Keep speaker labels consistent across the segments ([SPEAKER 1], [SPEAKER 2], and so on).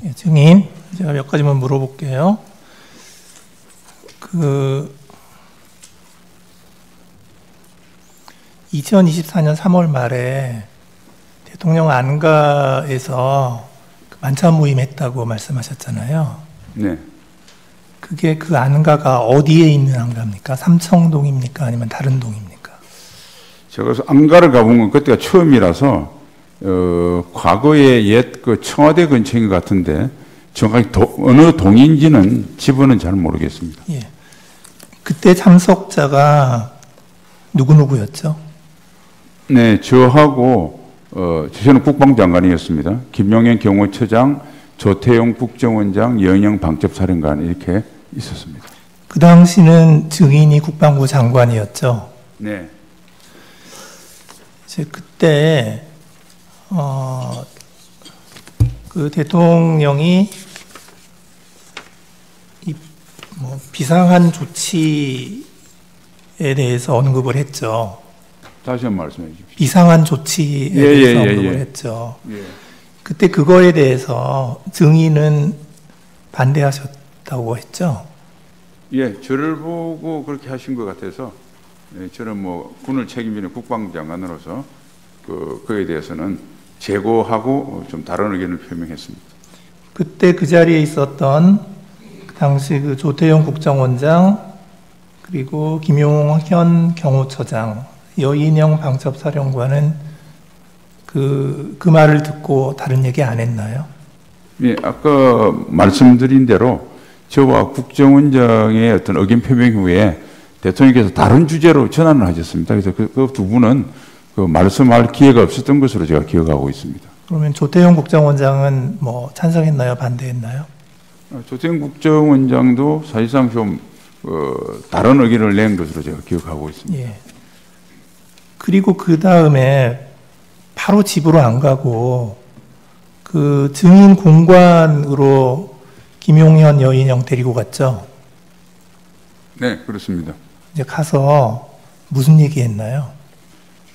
[SPEAKER 1] 예, 증인, 제가 몇 가지만 물어볼게요. 2024년 3월 말에 대통령 안가에서 만찬 모임했다고 말씀하셨잖아요.
[SPEAKER 2] 네.
[SPEAKER 1] 그게 그 안가가 어디에 있는 안가입니까? 삼청동입니까? 아니면 다른 동입니까?
[SPEAKER 2] 제가 그래서 안가를 가본 건 그때가 처음이라서 과거에 옛 그 청와대 근처인 것 같은데 정확히 어느 동인지는 집은 잘 모르겠습니다.
[SPEAKER 1] 예. 그때 참석자가 누구였죠?
[SPEAKER 2] 네, 저하고 저는 국방장관이었습니다. 김용현 경호처장, 조태용 국정원장, 여인영 방첩사령관 이렇게 있었습니다.
[SPEAKER 1] 그 당시는 증인이 국방부 장관이었죠.
[SPEAKER 2] 네.
[SPEAKER 1] 이제 그때 그 대통령이 비상한 조치에 대해서 언급을 했죠.
[SPEAKER 2] 다시 한 번 말씀해 주십시오.
[SPEAKER 1] 비상한 조치에 대해서 언급을 했죠. 그때 그거에 대해서 증인은 반대하셨다고 했죠.
[SPEAKER 2] 예, 저를 보고 그렇게 하신 것 같아서 저는 뭐 군을 책임지는 국방장관으로서 그에 대해서는 재고하고 좀 다른 의견을 표명했습니다.
[SPEAKER 1] 그때 그 자리에 있었던 그 당시 그 조태용 국정원장 그리고 김용현 경호처장, 여인영 방첩사령관은 그 말을 듣고 다른 얘기 안 했나요?
[SPEAKER 2] 예, 아까 말씀드린 대로 저와 국정원장의 어떤 의견 표명 후에 대통령께서 다른 주제로 전환을 하셨습니다. 그래서 그 두 분은 그 말씀할 기회가 없었던 것으로 제가 기억하고 있습니다.
[SPEAKER 1] 그러면 조태용 국정원장은 뭐 찬성했나요? 반대했나요?
[SPEAKER 2] 조태용 국정원장도 사실상 좀 다른 의견을 낸 것으로 제가 기억하고 있습니다.
[SPEAKER 1] 예. 그리고 그 다음에 바로 집으로 안 가고 그 증인 공관으로 김용현, 여인영 데리고 갔죠?
[SPEAKER 2] 네, 그렇습니다.
[SPEAKER 1] 이제 가서 무슨 얘기 했나요?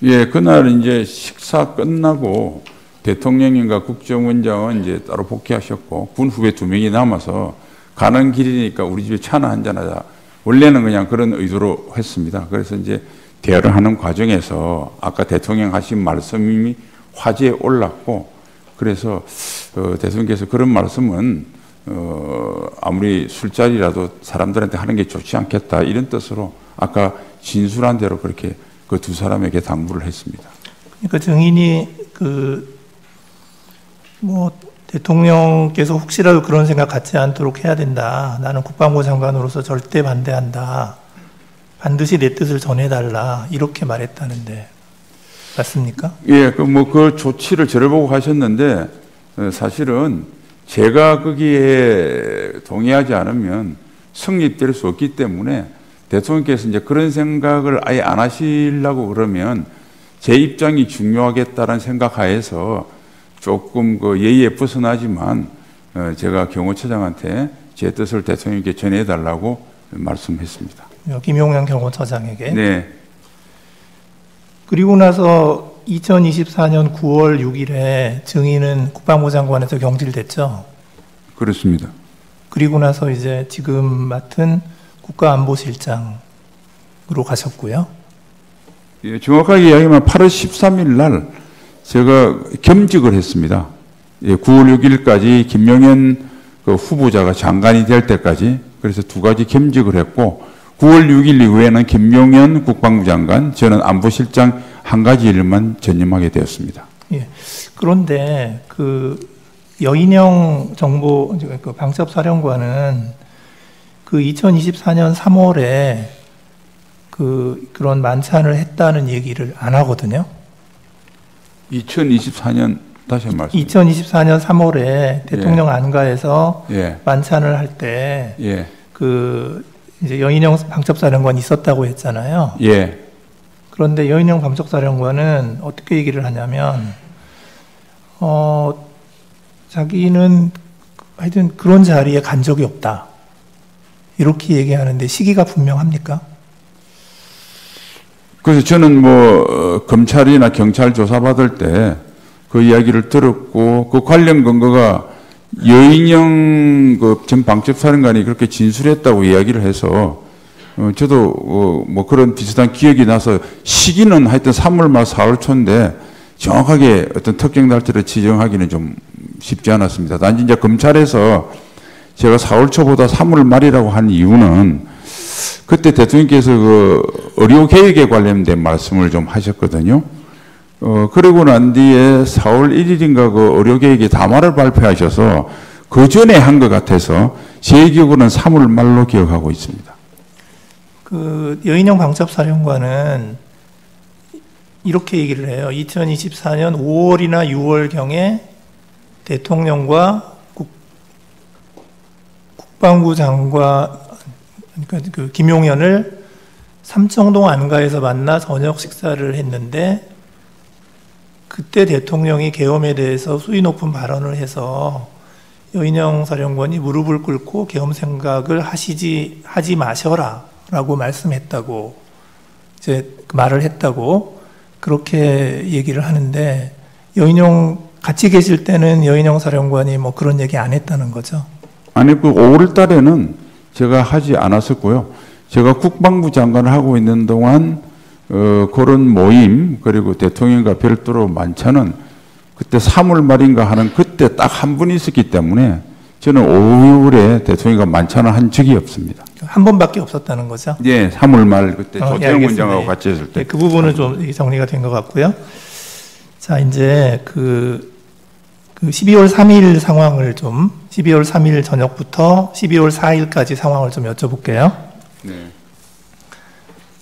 [SPEAKER 2] 예, 그날 이제 식사 끝나고 대통령님과 국정원장은 이제 따로 복귀하셨고 군 후배 2명이 남아서 가는 길이니까 우리 집에 차나 한잔하자. 원래는 그냥 그런 의도로 했습니다. 그래서 이제 대화를 하는 과정에서 아까 대통령 하신 말씀이 화제에 올랐고 그래서 대통령께서 그런 말씀은 아무리 술자리라도 사람들한테 하는 게 좋지 않겠다 이런 뜻으로 아까 진술한 대로 그렇게 그 두 사람에게 당부를 했습니다.
[SPEAKER 1] 그러니까 증인이 대통령께서 혹시라도 그런 생각 갖지 않도록 해야 된다. 나는 국방부 장관으로서 절대 반대한다. 반드시 내 뜻을 전해달라. 이렇게 말했다는데 맞습니까?
[SPEAKER 2] 예, 그 조치를 저를 보고 하셨는데 사실은 제가 거기에 동의하지 않으면 성립될 수 없기 때문에 대통령께서 이제 그런 생각을 아예 안 하시려고 그러면 제 입장이 중요하겠다는 생각하에서 조금 그 예의에 벗어나지만 제가 경호처장한테 제 뜻을 대통령께 전해달라고 말씀했습니다.
[SPEAKER 1] 김용현 경호처장에게?
[SPEAKER 2] 네.
[SPEAKER 1] 그리고 나서 2024년 9월 6일에 증인은 국방부 장관에서 경질됐죠?
[SPEAKER 2] 그렇습니다.
[SPEAKER 1] 그리고 나서 이제 지금 맡은 국가안보실장으로 가셨고요.
[SPEAKER 2] 예, 정확하게 이야기하면 8월 13일 날 제가 겸직을 했습니다. 예, 9월 6일까지 김용현 그 후보자가 장관이 될 때까지 그래서 2가지 겸직을 했고 9월 6일 이후에는 김용현 국방부 장관, 저는 안보실장 1가지 일만 전념하게 되었습니다.
[SPEAKER 1] 예. 그런데 그 여인영 정보 그 방첩사령관은 그 2024년 3월에 그런 만찬을 했다는 얘기를 안 하거든요.
[SPEAKER 2] 2024년 다시 한 말씀.
[SPEAKER 1] 2024년 3월에 대통령 안가에서 만찬을 할 때 이제 여인영 방첩사령관이 있었다고 했잖아요.
[SPEAKER 2] 예.
[SPEAKER 1] 그런데 여인영 방첩사령관은 어떻게 얘기를 하냐면 자기는 하여튼 그런 자리에 간 적이 없다. 이렇게 얘기하는데 시기가 분명합니까?
[SPEAKER 2] 그래서 저는 검찰이나 경찰 조사받을 때 그 이야기를 들었고, 그 관련 근거가 여인영 전 방첩사령관이 그렇게 진술했다고 이야기를 해서, 저도 그런 비슷한 기억이 나서, 시기는 하여튼 3월 말 4월 초인데 정확하게 어떤 특정 날짜를 지정하기는 좀 쉽지 않았습니다. 단지 이제 검찰에서 제가 4월 초보다 3월 말이라고 한 이유는, 그때 대통령께서 그 의료 계획에 관련된 말씀을 좀 하셨거든요. 그러고 난 뒤에 4월 1일인가 그 의료 계획의 담화를 발표하셔서 그 전에 한 것 같아서 제 기억으로는 3월 말로 기억하고 있습니다.
[SPEAKER 1] 그 여인영 방첩사령관은 이렇게 얘기를 해요. 2024년 5월이나 6월경에 대통령과 국방부 장관, 그러니까 그 김용현을 삼청동 안가에서 만나 저녁 식사를 했는데, 그때 대통령이 계엄에 대해서 수위 높은 발언을 해서 여인영 사령관이 무릎을 꿇고 계엄 생각을 하지 마셔라 라고 말씀했다고, 이제 말을 했다고 그렇게 얘기를 하는데, 여인영 같이 계실 때는 여인영 사령관이 그런 얘기 안 했다는 거죠?
[SPEAKER 2] 아니, 5월 달에는 제가 하지 않았었고요. 제가 국방부 장관을 하고 있는 동안 그런 모임, 그리고 대통령과 별도로 만찬은 그때 3월 말인가 하는 그때 딱 한 분 있었기 때문에 저는 5월에 대통령과 만찬을 한 적이 없습니다.
[SPEAKER 1] 한 번밖에 없었다는 거죠?
[SPEAKER 2] 예, 3월 말 그때 조태영 원장하고 같이 했을 때.
[SPEAKER 1] 그 부분은 좀 정리가 된 것 같고요. 자, 이제 그 12월 3일 상황을 12월 3일 저녁부터 12월 4일까지 상황을 좀 여쭤볼게요.
[SPEAKER 2] 네.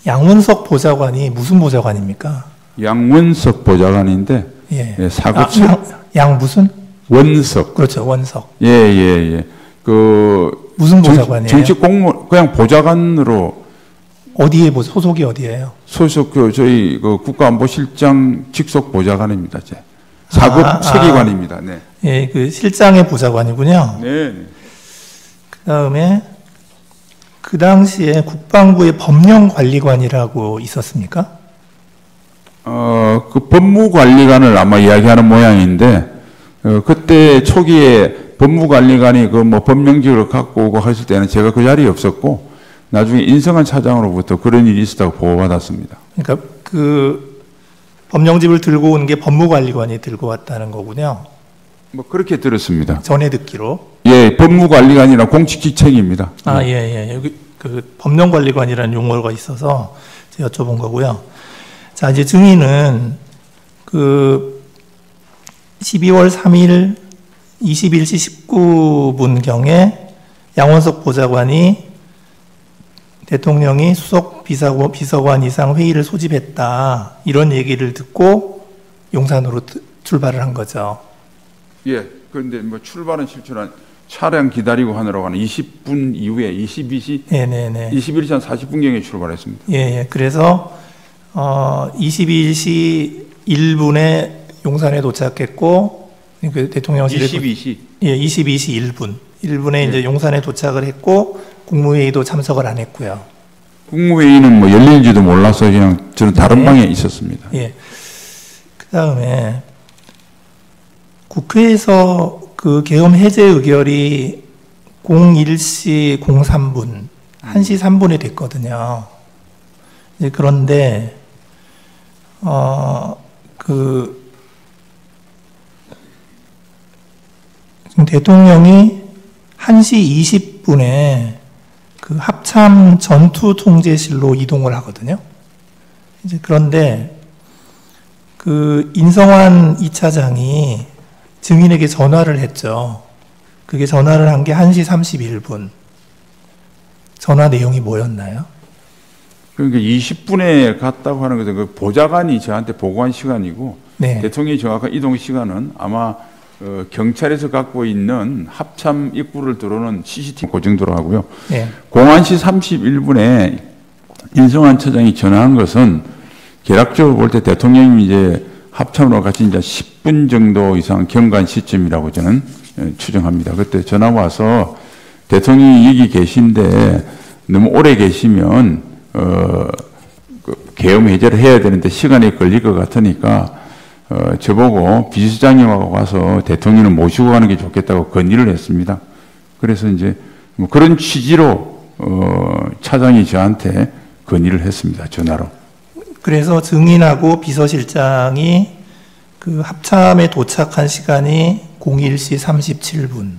[SPEAKER 1] 양원석 보좌관이 무슨 보좌관입니까?
[SPEAKER 2] 양원석 보좌관인데,
[SPEAKER 1] 예.
[SPEAKER 2] 예, 사고측.
[SPEAKER 1] 양 무슨?
[SPEAKER 2] 원석.
[SPEAKER 1] 그렇죠, 원석.
[SPEAKER 2] 예.
[SPEAKER 1] 무슨 보좌관이에요?
[SPEAKER 2] 정식 공무원, 그냥 보좌관으로.
[SPEAKER 1] 어디에 소속이 어디예요?
[SPEAKER 2] 소속 저희 국가안보실장 직속 보좌관입니다. 사급 체계관입니다. 네.
[SPEAKER 1] 예, 그 실장의 보좌관이군요.
[SPEAKER 2] 네.
[SPEAKER 1] 그다음에 그 당시에 국방부의 법령관리관이라고 있었습니까?
[SPEAKER 2] 그 법무관리관을 아마 이야기하는 모양인데, 그때 초기에 법무관리관이 법령직을 갖고 오고 했을 때는 제가 그 자리에 없었고, 나중에 인성한 차장으로부터 그런 일이 있었다고 보고받았습니다.
[SPEAKER 1] 그러니까 그 법령집을 들고 온 게 법무관리관이 들고 왔다는 거군요.
[SPEAKER 2] 그렇게 들었습니다.
[SPEAKER 1] 전해 듣기로.
[SPEAKER 2] 예, 법무관리관이나 공직지책입니다.
[SPEAKER 1] 예. 여기 그 법령관리관이라는 용어가 있어서 제가 여쭤본 거고요. 자, 이제 증인은 그 12월 3일 21시 19분경에 양원석 보좌관이 대통령이 수석 비서관 이상 회의를 소집했다, 이런 얘기를 듣고 용산으로 출발을 한 거죠.
[SPEAKER 2] 예, 그런데 출발은 실추한 차량 기다리고 하느라고 하는 20분 이후에 22시,
[SPEAKER 1] 네네네.
[SPEAKER 2] 21시 한 40분경에 출발했습니다.
[SPEAKER 1] 예. 그래서 22시 1분에 용산에 도착했고, 그 대통령실에
[SPEAKER 2] 22시.
[SPEAKER 1] 예, 22시 1분에 이제 용산에 도착을 했고, 국무회의도 참석을 안 했고요.
[SPEAKER 2] 국무회의는 열리는지도 몰라서 그냥 저는 다른 방에 있었습니다.
[SPEAKER 1] 예. 그 다음에 국회에서 그 계엄 해제 의결이 01시 03분, 1시 3분에 됐거든요. 이제 그런데, 지금 대통령이 1시 20분에 그 합참 전투 통제실로 이동을 하거든요. 이제 그런데 그 인성환 2차장이 증인에게 전화를 했죠. 그게 전화를 한 게 1시 31분. 전화 내용이 뭐였나요?
[SPEAKER 2] 그러니까 20분에 갔다고 하는 것은 그 보좌관이 저한테 보고한 시간이고,
[SPEAKER 1] 네.
[SPEAKER 2] 대통령이 정확한 이동 시간은 아마 경찰에서 갖고 있는 합참 입구를 들어오는 CCTV 그 정도로 하고요.
[SPEAKER 1] 네.
[SPEAKER 2] 01시 31분에 인성환 차장이 전화한 것은 개략적으로 볼 때 대통령이 이제 합참으로 같이 이제 10분 정도 이상 경관 시점이라고 저는 추정합니다. 그때 전화 와서 대통령이 여기 계신데 너무 오래 계시면 계엄 해제를 해야 되는데 시간이 걸릴 것 같으니까 저보고 비서장님하고 가서 대통령을 모시고 가는 게 좋겠다고 건의를 했습니다. 그래서 이제 뭐 그런 취지로 차장이 저한테 건의를 했습니다. 전화로.
[SPEAKER 1] 그래서 증인하고 비서실장이 그 합참에 도착한 시간이 01시 37분.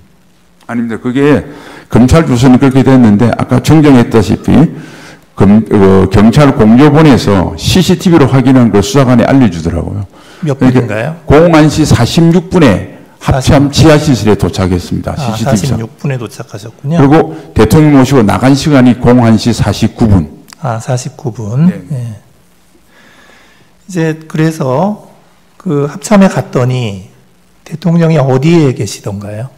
[SPEAKER 2] 아닙니다. 그게 검찰 주소는 그렇게 됐는데 아까 정정했다시피 경찰 공조본에서 CCTV로 확인한 걸 수사관이 알려주더라고요.
[SPEAKER 1] 몇 분인가요?
[SPEAKER 2] 01시 46분에 합참 지하시설에 도착했습니다. CCTV.
[SPEAKER 1] 46분에 도착하셨군요.
[SPEAKER 2] 그리고 대통령 모시고 나간 시간이 01시 49분.
[SPEAKER 1] 49분.
[SPEAKER 2] 네.
[SPEAKER 1] 네. 이제 그래서 그 합참에 갔더니 대통령이 어디에 계시던가요?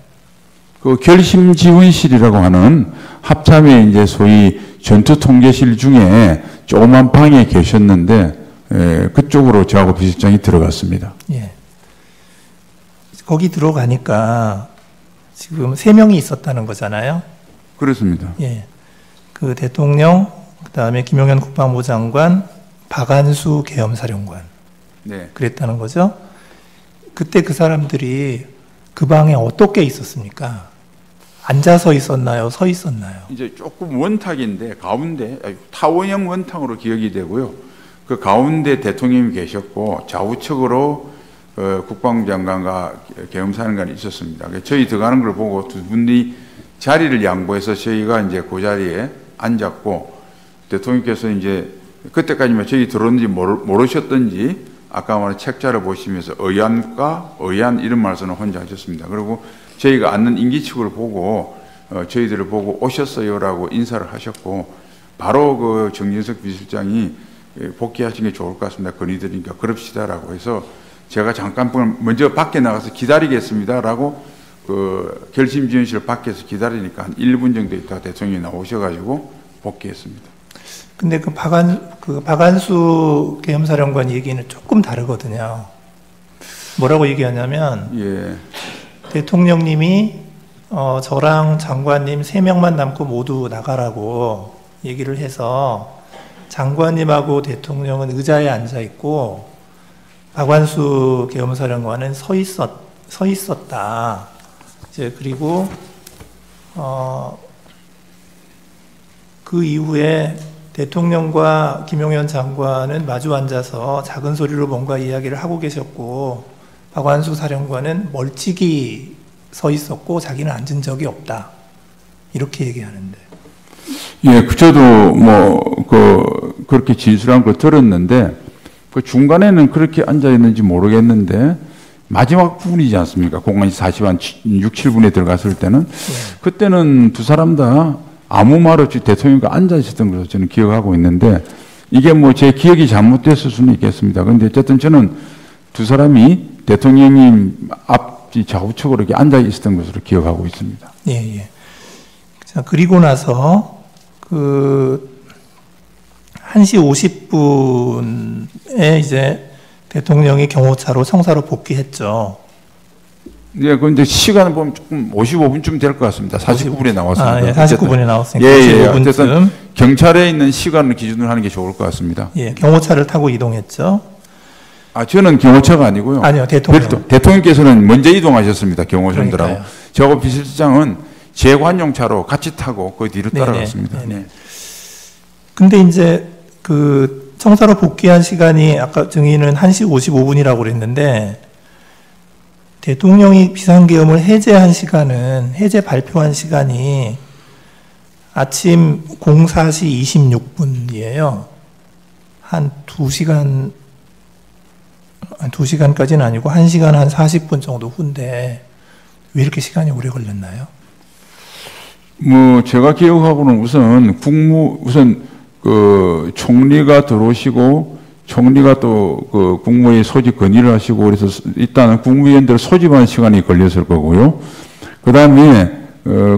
[SPEAKER 2] 그 결심지원실이라고 하는 합참의 이제 소위 전투통제실 중에 조그만 방에 계셨는데 그쪽으로 저하고 비서장이 들어갔습니다.
[SPEAKER 1] 예. 거기 들어가니까 지금 3명이 있었다는 거잖아요.
[SPEAKER 2] 그렇습니다.
[SPEAKER 1] 예. 그 대통령, 그다음에 김용현 국방부 장관, 박안수 계엄사령관.
[SPEAKER 2] 네.
[SPEAKER 1] 그랬다는 거죠. 그때 그 사람들이 그 방에 어떻게 있었습니까? 앉아서 있었나요? 서 있었나요?
[SPEAKER 2] 이제 조금 원탁인데 가운데 타원형 원탁으로 기억이 되고요. 그 가운데 대통령이 계셨고 좌우측으로 국방부 장관과 계엄사령관이 있었습니다. 저희 들어가는 걸 보고 두 분이 자리를 양보해서 저희가 이제 그 자리에 앉았고 대통령께서 이제 그때까지만 저희 들어오는지 모르셨던지 아까 말한 책자를 보시면서 의안 이런 말씀을 혼자 하셨습니다. 그리고 저희가 앉는 임기측을 보고 저희들을 보고 오셨어요라고 인사를 하셨고 바로 그 정진석 비서실장이 복귀하시는 게 좋을 것 같습니다. 건의드리니까 그럽시다라고 해서 제가 잠깐 먼저 밖에 나가서 기다리겠습니다라고 그 결심지원실 밖에서 기다리니까 한 1분 정도 있다가 대통령이 나오셔가지고 복귀했습니다.
[SPEAKER 1] 근데 그 박안수 계엄사령관 얘기는 조금 다르거든요. 뭐라고 얘기하냐면
[SPEAKER 2] 예.
[SPEAKER 1] 대통령님이 저랑 장관님 3명만 남고 모두 나가라고 얘기를 해서 장관님하고 대통령은 의자에 앉아 있고 박안수 계엄사령관은 서 있었다. 이제 그리고 그 이후에 대통령과 김용현 장관은 마주 앉아서 작은 소리로 뭔가 이야기를 하고 계셨고 박안수 사령관은 멀찍이 서 있었고 자기는 앉은 적이 없다. 이렇게 얘기하는데.
[SPEAKER 2] 예, 저도 그렇게 진술한 걸 들었는데 그 중간에는 그렇게 앉아 있는지 모르겠는데 마지막 부분이지 않습니까? 공간이 6, 7분에 들어갔을 때는 그때는 두 사람 다 아무 말 없이 대통령과 앉아 있었던 것으로 저는 기억하고 있는데 이게 뭐 제 기억이 잘못됐을 수는 있겠습니다. 그런데 어쨌든 저는 두 사람이 대통령님 앞뒤 좌우측으로 이렇게 앉아 있었던 것으로 기억하고 있습니다.
[SPEAKER 1] 예, 예. 자, 그리고 나서 그 1시 50분에 이제 대통령이 경호차로 청사로 복귀했죠.
[SPEAKER 2] 예, 그런데 시간을 보면 조금 55분쯤 될 것 같습니다. 49분에 나왔습니다.
[SPEAKER 1] 예, 49분에 나왔으니까.
[SPEAKER 2] 예,
[SPEAKER 1] 55분쯤.
[SPEAKER 2] 어쨌든 경찰에 있는 시간을 기준으로 하는 게 좋을 것 같습니다.
[SPEAKER 1] 예, 경호차를 타고 이동했죠.
[SPEAKER 2] 저는 경호차가 아니고요.
[SPEAKER 1] 아니요, 대통령.
[SPEAKER 2] 대통령께서는 먼저 이동하셨습니다. 경호선들하고.
[SPEAKER 1] 그러니까요.
[SPEAKER 2] 저하고 비서실장은 재관용차로 같이 타고 그 뒤로 따라갔습니다.
[SPEAKER 1] 네네.
[SPEAKER 2] 네.
[SPEAKER 1] 근데 이제 그 청사로 복귀한 시간이 아까 증인은 1시 55분이라고 그랬는데 대통령이 비상계엄을 해제 발표한 시간이 아침 04시 26분이에요. 한 2시간까지는 아니고 1시간 한 40분 정도 후인데 왜 이렇게 시간이 오래 걸렸나요?
[SPEAKER 2] 제가 기억하고는 우선 그 총리가 들어오시고 총리가 또 그 국무회의 소집 건의를 하시고 그래서 일단은 국무위원들 소집하는 시간이 걸렸을 거고요. 그 다음에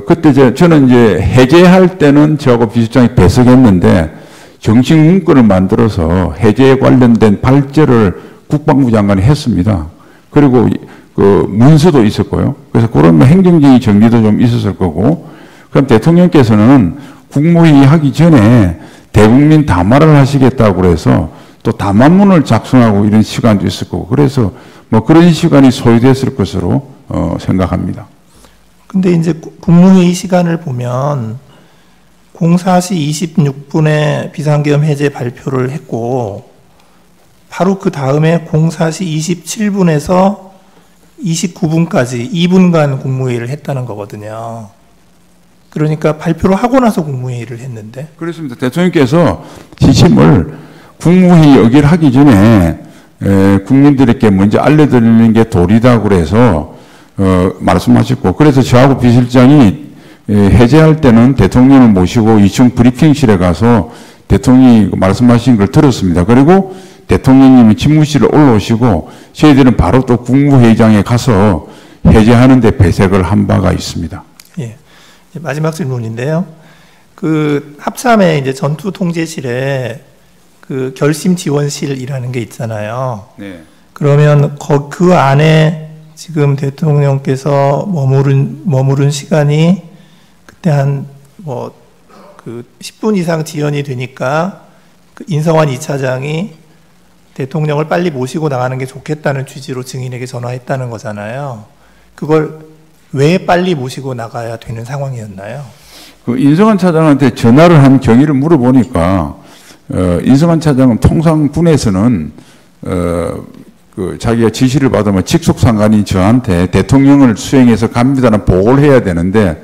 [SPEAKER 2] 그때 저는 이제 해제할 때는 저하고 비서장이 배석했는데 정식 문건을 만들어서 해제에 관련된 발제를 국방부 장관이 했습니다. 그리고 그 문서도 있었고요. 그래서 그런 행정적인 정리도 좀 있었을 거고, 그럼 대통령께서는 국무회의 하기 전에 대국민 담화를 하시겠다고 그래서 또 담화문을 작성하고 이런 시간도 있을 거고 그래서 뭐 그런 시간이 소요됐을 것으로 생각합니다.
[SPEAKER 1] 근데 이제 국무회의 시간을 보면 04시 26분에 비상계엄 해제 발표를 했고 바로 그 다음에 04시 27분에서 29분까지 2분간 국무회의를 했다는 거거든요. 그러니까 발표를 하고 나서 국무회의를 했는데.
[SPEAKER 2] 그렇습니다. 대통령께서 지침을 국무회의 여기를 하기 전에 국민들에게 먼저 알려드리는 게 도리다 그래서 말씀하셨고 그래서 저하고 비실장이 해제할 때는 대통령을 모시고 2층 브리핑실에 가서 대통령이 말씀하신 걸 들었습니다. 그리고 대통령님이 집무실에 올라오시고 저희들은 바로 또 국무회의장에 가서 해제하는 데 배색을 한 바가 있습니다.
[SPEAKER 1] 예. 마지막 질문인데요. 그 합참의 이제 전투통제실에 그 결심지원실이라는 게 있잖아요.
[SPEAKER 2] 네.
[SPEAKER 1] 그러면 그 안에 지금 대통령께서 머무른 시간이 그때 한 그 10분 이상 지연이 되니까 그 인성환 2차장이 대통령을 빨리 모시고 나가는 게 좋겠다는 취지로 증인에게 전화했다는 거잖아요. 그걸 왜 빨리 모시고 나가야 되는 상황이었나요?
[SPEAKER 2] 그 인성환 차장한테 전화를 한 경위를 물어보니까 인성환 차장은 통상 군에서는 그 자기가 지시를 받으면 직속 상관인 저한테 대통령을 수행해서 갑니다는 보고를 해야 되는데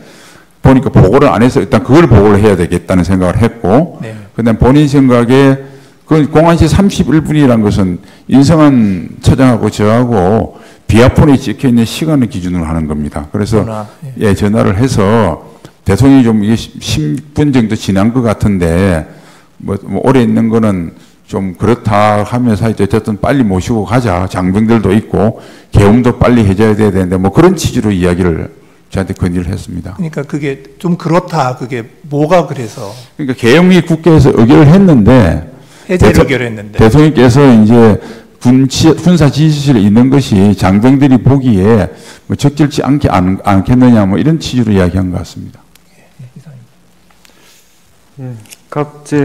[SPEAKER 2] 보니까 보고를 안 해서 일단 그걸 보고를 해야 되겠다는 생각을 했고
[SPEAKER 1] 네.
[SPEAKER 2] 그다음 본인 생각에 그 01시 31분이라는 것은 인성환 차장하고 저하고 비아폰에 찍혀있는 시간을 기준으로 하는 겁니다. 그래서 예, 전화를 해서 대통령이 좀 이게 10분 정도 지난 것 같은데 뭐 오래 있는 거는 좀 그렇다 하면서 어쨌든 빨리 모시고 가자. 장병들도 있고 계엄도 빨리 해줘야 되는데 뭐 그런 취지로 이야기를 저한테 건의를 했습니다.
[SPEAKER 1] 그러니까 그게 좀 그렇다. 그게 뭐가 그래서?
[SPEAKER 2] 그러니까 계엄이 국회에서 의결을 했는데
[SPEAKER 1] 해제를 의결했는데
[SPEAKER 2] 대통령께서 이제 군사 지휘실에 있는 것이 장병들이 보기에 뭐 적절치 않겠느냐 뭐 이런 취지로 이야기한 것 같습니다.
[SPEAKER 1] 예, 이상입니다.
[SPEAKER 3] 각제